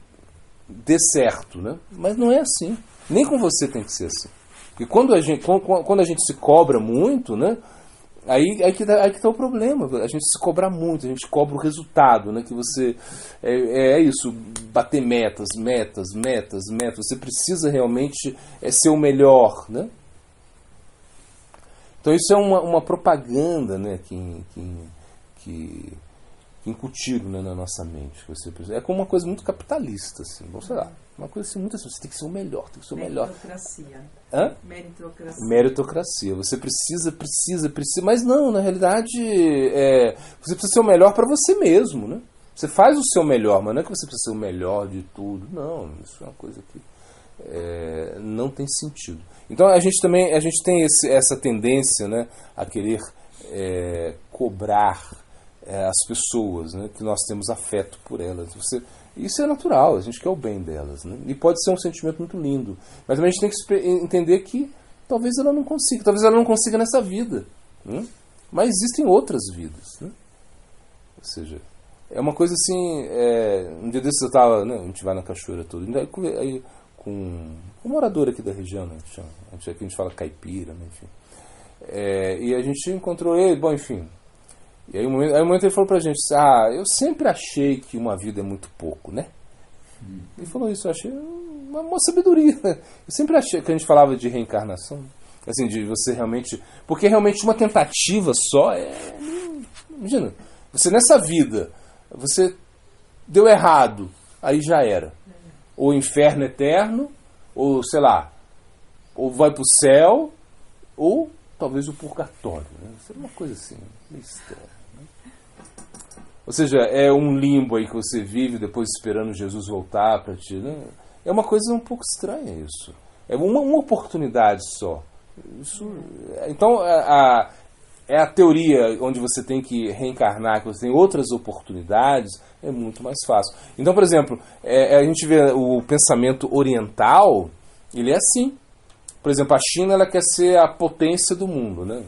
dê certo, né? Mas não é assim. Nem com você tem que ser assim. E quando a gente se cobra muito, né? Aí que tá o problema. A gente se cobra muito, a gente cobra o resultado, né? Que você é isso, bater metas. Você precisa realmente ser o melhor, né? Então isso é uma propaganda, né? Que incutiram, né, na nossa mente. É como uma coisa muito capitalista, assim. Bom, sei lá, uma coisa assim, muito assim, você tem que ser o melhor, tem que ser o melhor. Meritocracia. Hã? Meritocracia. Você precisa, mas não, na realidade, você precisa ser o melhor para você mesmo, né? Você faz o seu melhor, mas não é que você precisa ser o melhor de tudo. Não, isso é uma coisa que não tem sentido. Então a gente tem essa tendência, né, a querer cobrar as pessoas, né, que nós temos afeto por elas. Isso é natural, a gente quer o bem delas, né? E pode ser um sentimento muito lindo, mas também a gente tem que entender que talvez ela não consiga nessa vida, né? Mas existem outras vidas, né? Ou seja, é uma coisa assim, um dia desses eu estava, né, a gente vai na cachoeira toda, aí com um morador aqui da região, né, aqui a gente fala caipira, né, enfim, e a gente encontrou ele, bom, enfim. E aí um momento ele falou pra gente, eu sempre achei que uma vida é muito pouco, né? Ele falou isso, eu achei uma sabedoria. Eu sempre achei que a gente falava de reencarnação, assim, de você realmente... Porque realmente uma tentativa só imagina, você nessa vida, você deu errado, aí já era. Ou inferno eterno, ou sei lá, ou vai pro céu, ou talvez o purgatório, né? Isso é uma coisa assim, meio estranha. Ou seja, é um limbo aí que você vive depois esperando Jesus voltar para ti, né? É uma coisa um pouco estranha isso. É uma oportunidade só. Então, a teoria onde você tem que reencarnar, que você tem outras oportunidades, é muito mais fácil. Então, por exemplo, a gente vê o pensamento oriental, ele é assim. Por exemplo, a China, ela quer ser a potência do mundo, né?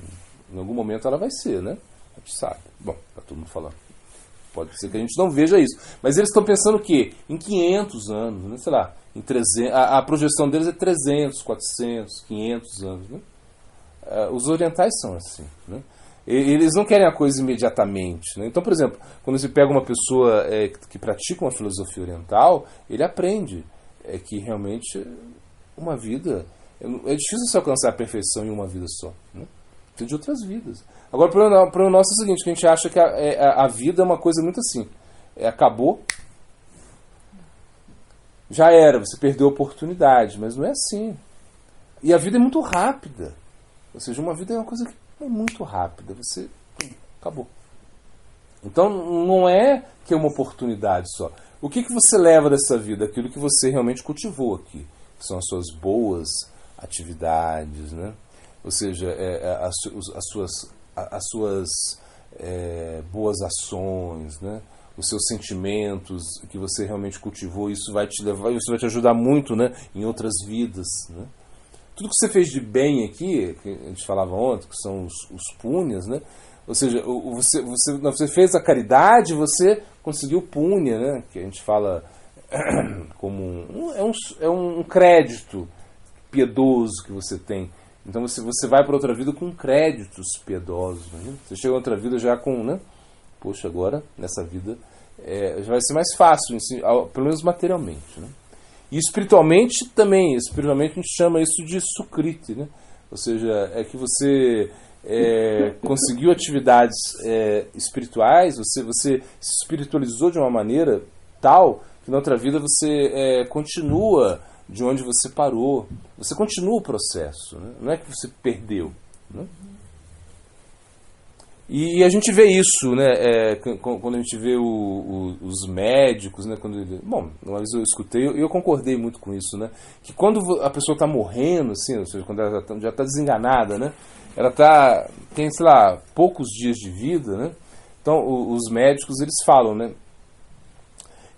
Em algum momento ela vai ser, né? A gente sabe. Bom, tá todo mundo falando. Pode ser que a gente não veja isso. Mas eles estão pensando o quê? Em 500 anos, né? Sei lá, em 300, a projeção deles é 300, 400, 500 anos, né? Os orientais são assim, né? Eles não querem a coisa imediatamente, né? Então, por exemplo, quando você pega uma pessoa que pratica uma filosofia oriental, ele aprende que realmente uma vida... É difícil você alcançar a perfeição em uma vida só, né? Tem de outras vidas. Agora, o problema nosso é o seguinte, que a gente acha que a vida é uma coisa muito assim. Acabou, já era, você perdeu a oportunidade, mas não é assim. E a vida é muito rápida. Ou seja, uma vida é uma coisa que é muito rápida. Acabou. Então, não é que é uma oportunidade só. O que você leva dessa vida? Aquilo que você realmente cultivou aqui. Que são as suas boas atividades, né? Ou seja, as suas boas ações, né? Os seus sentimentos que você realmente cultivou, isso vai te ajudar muito, né? Em outras vidas, né? Tudo que você fez de bem aqui, que a gente falava ontem, que são os punhas, né? Ou seja, você fez a caridade, você conseguiu punha, né? Que a gente fala como um crédito piedoso que você tem. Então você vai para outra vida com créditos piedosos. Né? Você chega a outra vida já com, né? Poxa, agora, nessa vida, já vai ser mais fácil, pelo menos materialmente. Né? E espiritualmente também. Espiritualmente a gente chama isso de sukriti, né? Ou seja, é que você conseguiu atividades espirituais, você se espiritualizou de uma maneira tal que na outra vida você continua de onde você parou. Você continua o processo, né? Não é que você perdeu, né? E a gente vê isso, né, quando a gente vê os médicos, né, bom, uma vez eu escutei e eu concordei muito com isso, né, que quando a pessoa está morrendo, assim, ou seja, quando ela já está desenganada, né, ela tem, sei lá, poucos dias de vida, né, então os médicos, eles falam, né,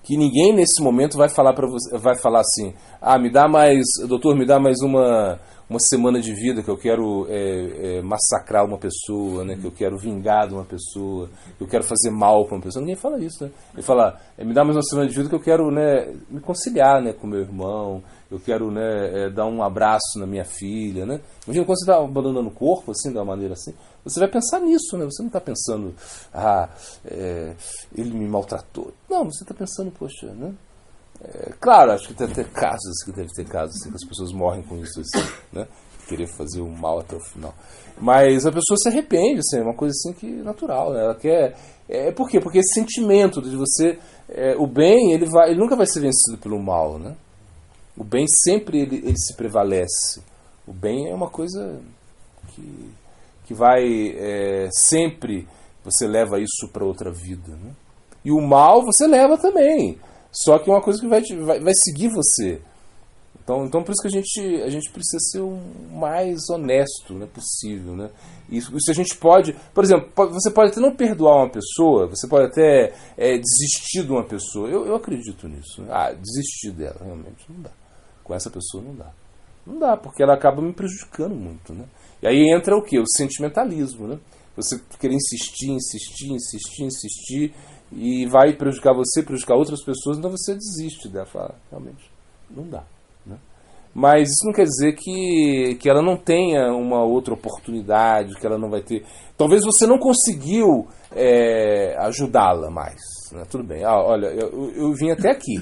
que ninguém nesse momento vai falar para você, vai falar assim, doutor, me dá mais uma semana de vida, que eu quero massacrar uma pessoa, né, que eu quero vingar de uma pessoa, que eu quero fazer mal para uma pessoa. Ninguém fala isso, né? Ele fala, me dá mais uma semana de vida que eu quero, né, me conciliar, né, com meu irmão, eu quero, né, dar um abraço na minha filha, né? Imagina quando você está abandonando o corpo, assim, de uma maneira assim, você vai pensar nisso, né? Você não está pensando, ele me maltratou. Não, você está pensando, poxa, né? Claro, acho que deve ter casos assim, que as pessoas morrem com isso, assim, né? Querer fazer o mal até o final. Mas a pessoa se arrepende, assim, é uma coisa assim que natural, né? Ela quer. Por quê? Porque esse sentimento de você. O bem, ele nunca vai ser vencido pelo mal, né? O bem sempre ele se prevalece. O bem é uma coisa que vai sempre. Você leva isso para outra vida, né? E o mal você leva também. Só que é uma coisa que vai seguir você. Então por isso que a gente precisa ser o mais honesto, né, possível. Né? E se a gente pode... Por exemplo, você pode até não perdoar uma pessoa, você pode até desistir de uma pessoa. Eu acredito nisso. Né? Desistir dela, realmente, não dá. Com essa pessoa não dá. Não dá, porque ela acaba me prejudicando muito. Né? E aí entra o quê? O sentimentalismo. Né? Você querer insistir, e vai prejudicar você, prejudicar outras pessoas, então você desiste dela. Fala, realmente, não dá. Né? Mas isso não quer dizer que ela não tenha uma outra oportunidade, que ela não vai ter... Talvez você não conseguiu ajudá-la mais. Né? Tudo bem, olha, eu vim até aqui.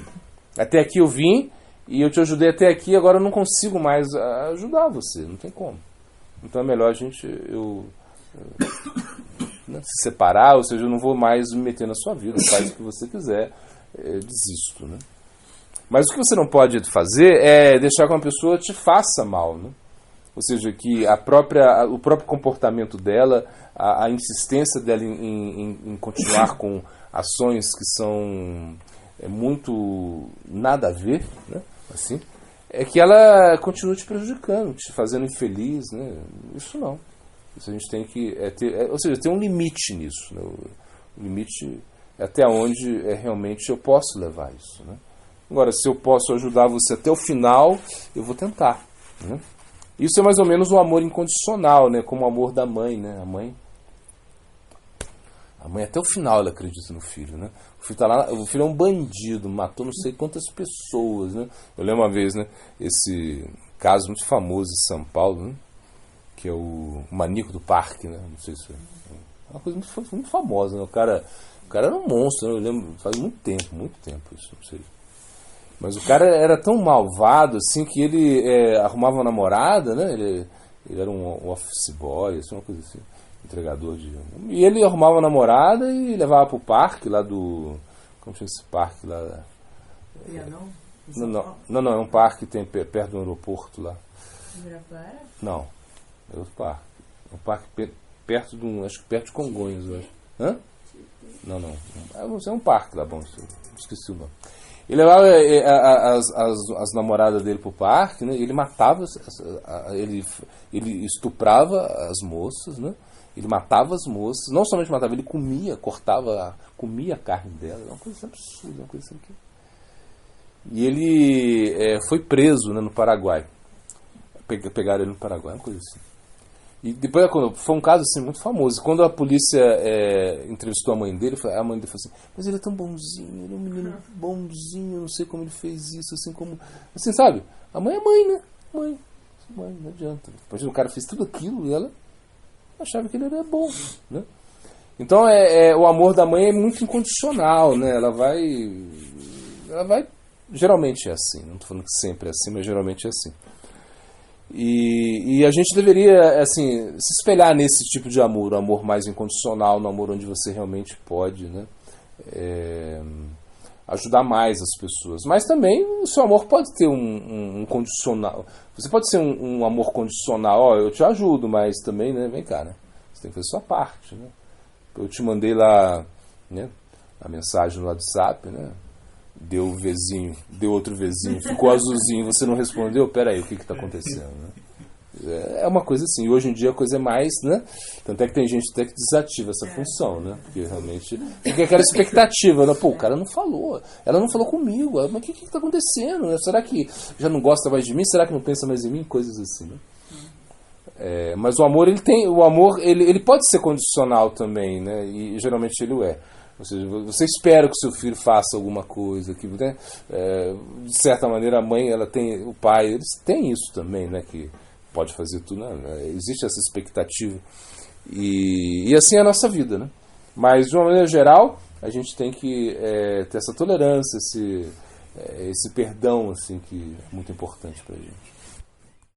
Até aqui eu vim, e eu te ajudei até aqui, agora eu não consigo mais ajudar você, não tem como. Então é melhor se separar, ou seja, eu não vou mais me meter na sua vida, faz o que você quiser, desisto, né? Mas o que você não pode fazer é deixar que uma pessoa te faça mal, né? Ou seja, que o próprio comportamento dela, a insistência dela em continuar com ações que são muito nada a ver, né? Assim, é que ela continue te prejudicando, te fazendo infeliz, né? Isso não. Isso a gente tem que ou seja, tem um limite nisso. Né? O limite é até onde realmente eu posso levar isso. Né? Agora, se eu posso ajudar você até o final, eu vou tentar. Né? Isso é mais ou menos um amor incondicional, né? Como o amor da mãe. Né? A mãe até o final ela acredita no filho. Né? O filho é um bandido, matou não sei quantas pessoas. Né? Eu lembro uma vez, né, esse caso muito famoso em São Paulo, né? Que é o maníaco do parque, né? Não sei se é uma coisa muito famosa, né? O cara era um monstro, né? Eu lembro, faz muito tempo isso, não sei. Mas o cara era tão malvado, assim, que ele arrumava uma namorada, né? Ele era um office boy, assim, uma coisa assim, entregador de... E ele arrumava uma namorada e levava pro parque lá do... Como chama esse parque lá? Não, é um parque que tem perto do aeroporto lá. Ibirapuera? Não. É outro parque. É um parque perto de Congonhas, eu acho. Hã? Não. É um parque lá, bom, esqueci o nome. Ele levava as namoradas dele pro parque, né? Ele matava, ele estuprava as moças, né? Ele matava as moças, não somente matava, ele comia a carne dela, é uma coisa absurda, uma coisa assim que... E ele foi preso, né, no Paraguai. Pegaram ele no Paraguai, uma coisa assim. E depois foi um caso assim, muito famoso. Quando a polícia entrevistou a mãe dele falou assim, mas ele é tão bonzinho, ele é um menino bonzinho, eu não sei como ele fez isso, assim como... Assim, sabe? A mãe é mãe, né? Mãe, não adianta. Depois o cara fez tudo aquilo e ela achava que ele era bom, né? Então o amor da mãe é muito incondicional, né? Ela vai... Geralmente é assim, não estou falando que sempre é assim, mas geralmente é assim. E a gente deveria, assim, se espelhar nesse tipo de amor, o amor mais incondicional, no amor onde você realmente pode, né, ajudar mais as pessoas. Mas também o seu amor pode ter um condicional. Você pode ser um amor condicional, ó, eu te ajudo, mas também, né, vem cá, né, você tem que fazer a sua parte, né. Eu te mandei lá, né, a mensagem no WhatsApp, né, deu o Vzinho, deu outro Vzinho, ficou azulzinho, você não respondeu, peraí, o que está acontecendo, né? É uma coisa assim, hoje em dia a coisa é mais, né? Tanto é que tem gente até que desativa essa função, né? Porque realmente fica aquela expectativa, né? Pô, o cara não falou, ela não falou comigo, mas o que está acontecendo, né? Será que já não gosta mais de mim? Será que não pensa mais em mim? Coisas assim, né? Mas o amor, ele pode ser condicional também, né? E geralmente ele o é. Ou seja, você espera que o seu filho faça alguma coisa, que, né, de certa maneira a mãe, ela tem, o pai, eles têm isso também, né, que pode fazer tudo, né, existe essa expectativa e assim é a nossa vida, né? Mas de uma maneira geral a gente tem que ter essa tolerância, esse perdão, assim, que é muito importante pra gente.